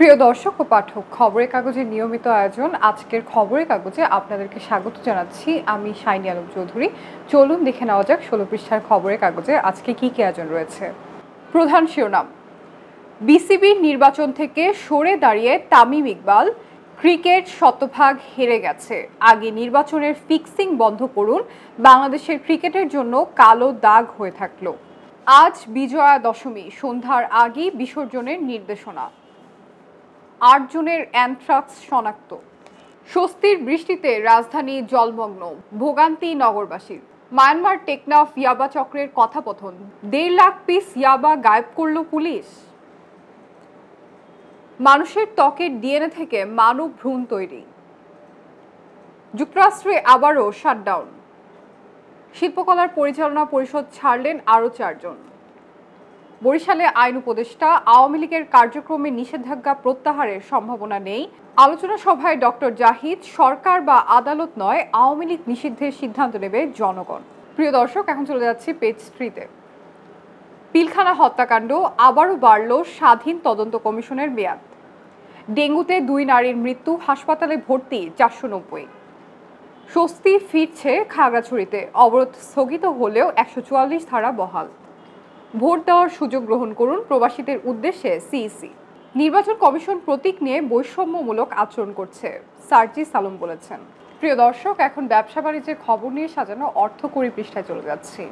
প্রিয় দর্শক ও পাঠক, খবরের কাগজের নিয়মিত আয়োজন আজকের খবরের কাগজে আপনাদেরকে স্বাগত জানাচ্ছি। আমি শাইনি আলম চৌধুরী। চলুন দেখে নেওয়া যাক 16 পৃষ্ঠার খবরের কাগজে আজকে কি কি আয়োজন রয়েছে। প্রধান শিরোনাম: বিসিবির নির্বাচন থেকে সরে দাঁড়িয়ে তামিম ইকবাল, ক্রিকেট শতভাগ হেরে গেছে, আগে নির্বাচনের ফিক্সিং বন্ধ করুন, বাংলাদেশের ক্রিকেটের জন্য কালো দাগ হয়ে থাকলো। আজ বিজয়া দশমী, সন্ধ্যার আগেই বিসর্জনের নির্দেশনা। 8 জনের অ্যানথ্রাক্স শনাক্ত। স্বস্তির বৃষ্টিতে রাজধানী জলমগ্ন, ভোগান্তি নগরবাসীর। মায়ানমার টেকনাফ ইয়াবা চক্রের কথাপথন, 1.5 লাখ পিস ইয়াবা গায়েব করল পুলিশ। মানুষের ত্বকের ডিএনএ থেকে মানব ভ্রূণ তৈরি। যুক্তরাষ্ট্রে আবারও শাটডাউন। শিল্পকলার পরিচালনা পরিষদ ছাড়লেন আরও 4 জন। বরিশালে আইন উপদেষ্টা, আওয়ামী লীগের কার্যক্রমে নিষেধাজ্ঞা প্রত্যাহারের সম্ভাবনা নেই। আলোচনা সভায় ডক্টর জাহিদ, সরকার বা আদালত নয়, আওয়ামী লীগ নিষিদ্ধের সিদ্ধান্ত নেবে জনগণ। প্রিয় দর্শক, এখন চলে যাচ্ছি পেজ 3-তে। পিলখানা হত্যাকাণ্ড, আবারও বাড়ল স্বাধীন তদন্ত কমিশনের মেয়াদ। ডেঙ্গুতে 2 নারীর মৃত্যু, হাসপাতালে ভর্তি 490। স্বস্তি ফিরছে খাগড়াছড়িতে, অবরোধ স্থগিত হলেও 144 ধারা বহাল। ভোট দেওয়ার সুযোগ গ্রহণ করুন, প্রবাসীদের উদ্দেশ্যে সিইসি। নির্বাচন কমিশন প্রতীক নিয়ে বৈষম্যমূলক আচরণ করছে, সার্জিস আলম বলেছেন। প্রিয় দর্শক, এখন ব্যবসা বাণিজ্যের খবর নিয়ে সাজানো অর্থকরী পৃষ্ঠায় চলে যাচ্ছি।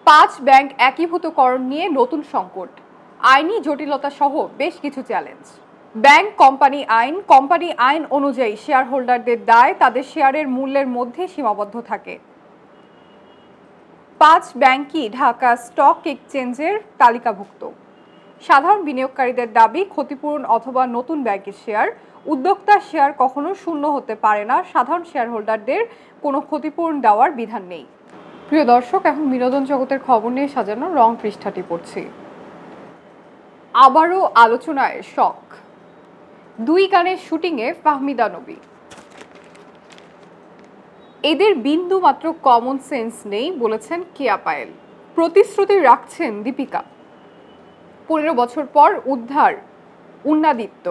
5 ব্যাংক একীভূতকরণ নিয়ে নতুন সংকট, আইনি জটিলতা সহ বেশ কিছু চ্যালেঞ্জ। ব্যাংক কোম্পানি আইন অনুযায়ী শেয়ার হোল্ডারদের দায় তাদের শেয়ারের মূল্যের মধ্যে সীমাবদ্ধ থাকে। 5 ব্যাংকই ঢাকা স্টক এক্সচেঞ্জের তালিকাভুক্ত। সাধারণ বিনিয়োগকারীদের দাবি, ক্ষতিপূরণ অথবা নতুন ব্যাংকের শেয়ার। উদ্যোক্তার শেয়ার কখনো শূন্য হতে পারে না, সাধারণ শেয়ার হোল্ডারদের কোনো ক্ষতিপূরণ দেওয়ার বিধান নেই। প্রিয় দর্শক, এখন বিনোদন জগতের খবর নিয়ে সাজানো রং পৃষ্ঠাটি পড়ছি। আবারও আলোচনায় শখ, 2 গানের শুটিংয়ে ফাহমিদা নবী। এদের বিন্দু মাত্র কমন সেন্স নেই বলেছেন কেয়া পায়েল। প্রতিশ্রুতি রাখছেন দীপিকা। 15 বছর পর উদ্ধার উন্নাদিত্য।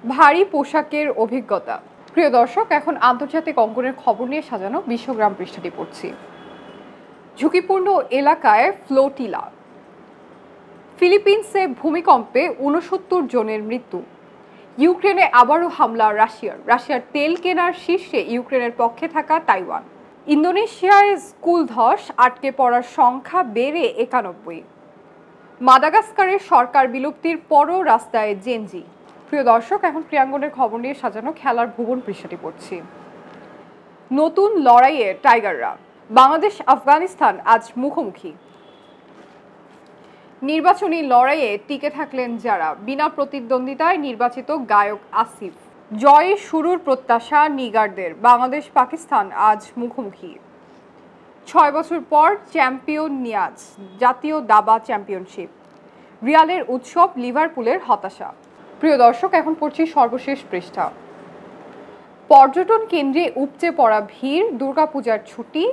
ভারী পোশাকের অভিজ্ঞতা। প্রিয় দর্শক, এখন আন্তর্জাতিক অঙ্গনের খবর নিয়ে সাজানো বিশ্বগ্রাম পৃষ্ঠাটি পড়ছি। ঝুঁকিপূর্ণ এলাকায় ফ্লোটিলা। ফিলিপিন্সে ভূমিকম্পে 69 জনের মৃত্যু। ইউক্রেনে আবারও হামলা রাশিয়ার তেল কেনার শীর্ষে ইউক্রেনের পক্ষে থাকা তাইওয়ান। ইন্দোনেশিয়ায় স্কুল ধস, আটকে পড়ার সংখ্যা বেড়ে 91। মাদাগাস্কারের সরকার বিলুপ্তির পরও রাস্তায় জেনজি। প্রিয় দর্শক, এখন ক্রীড়াঙ্গনের খবর নিয়ে সাজানো খেলার ভুবন পৃষ্ঠাটি পড়ছি। নতুন লড়াইয়ে টাইগাররা, বাংলাদেশ আফগানিস্তান আজ মুখোমুখি। নির্বাচনী লড়াইয়ে টিকে থাকলেন যারা, বিনা প্রতিদ্বন্দ্বিতায় নির্বাচিত গায়ক আসিফ। জয়ে শুরুর প্রত্যাশা নিগারদের, বাংলাদেশ পাকিস্তান আজ মুখোমুখি। 6 বছর পর চ্যাম্পিয়ন নিয়াজ, জাতীয় দাবা চ্যাম্পিয়নশিপ। রিয়ালের উৎসব, লিভারপুলের হতাশা। প্রিয় দর্শক, এখন পড়ছি সর্বশেষ পৃষ্ঠা। পর্যটন কেন্দ্রে উপচে পড়া ভিড়, দুর্গাপূজার ছুটি,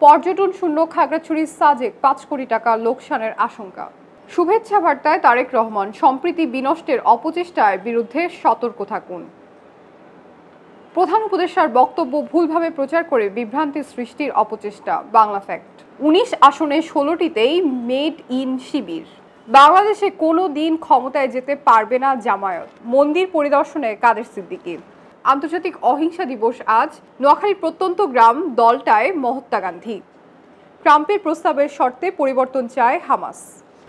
পর্যটন শূন্য খাগড়াছড়ির সাজেক, 5 কোটি টাকা লোকসানের আশঙ্কা। শুভেচ্ছা বার্তায় তারেক রহমান, সম্প্রীতি বিনষ্টের অপচেষ্টার বিরুদ্ধে সতর্ক থাকুন। প্রধান উপদেষ্টার বক্তব্য ভুলভাবে প্রচার করে বিভ্রান্তি সৃষ্টির অপচেষ্টা, বাংলা ফ্যাক্ট। 19 আসনে 16টিতেই মেড ইন শিবির। বাংলাদেশে কোনো দিন ক্ষমতায় যেতে পারবে না জামায়াত, মন্দির পরিদর্শনে কাদের সিদ্দিকী। আন্তর্জাতিক অহিংসা দিবস আজ, নোয়াখালীর প্রত্যন্ত গ্রাম দলটায় মহাত্মা গান্ধী। ট্রাম্পের প্রস্তাবের শর্তে পরিবর্তন চায় হামাস।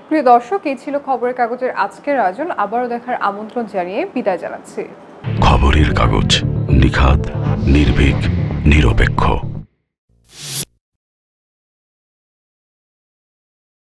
প্রিয় দর্শক, এই ছিল খবরের কাগজের আজকের আয়োজন। আবারও দেখার আমন্ত্রণ জানিয়ে বিদায় জানাচ্ছি। খবরের কাগজ, নিখাত, নির্ভীক, নিরপেক্ষ।